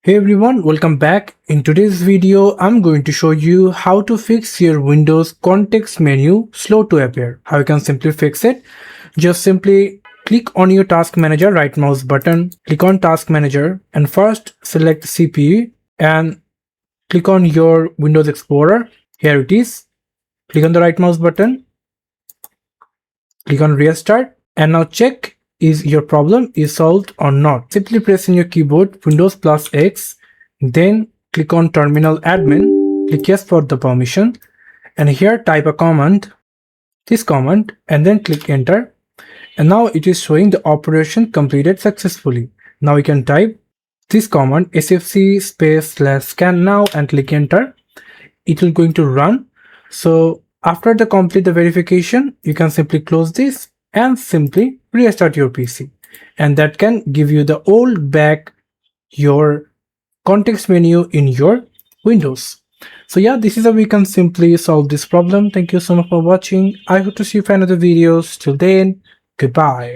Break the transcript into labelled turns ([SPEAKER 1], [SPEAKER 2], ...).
[SPEAKER 1] Hey everyone, welcome back. In today's video, I'm going to show you how to fix your Windows context menu slow to appear. How you can simply fix it. Just simply click on your task manager, right mouse button, click on task manager and first select CPU and click on your Windows Explorer. Here it is. Click on the right mouse button, click on restart and now check is your problem is solved or not. Simply press in your keyboard Windows plus X, then click on terminal admin, click yes for the permission and here type a command, this command, and then click enter, and now it is showing the operation completed successfully. Now you can type this command sfc /scan now and click enter. It will going to run. So after the complete the verification, you can simply close this and simply restart your PC, and that can give you the old back your context menu in your Windows. So yeah, this is how we can simply solve this problem. Thank you so much for watching. I hope to see you for another videos. Till then, goodbye.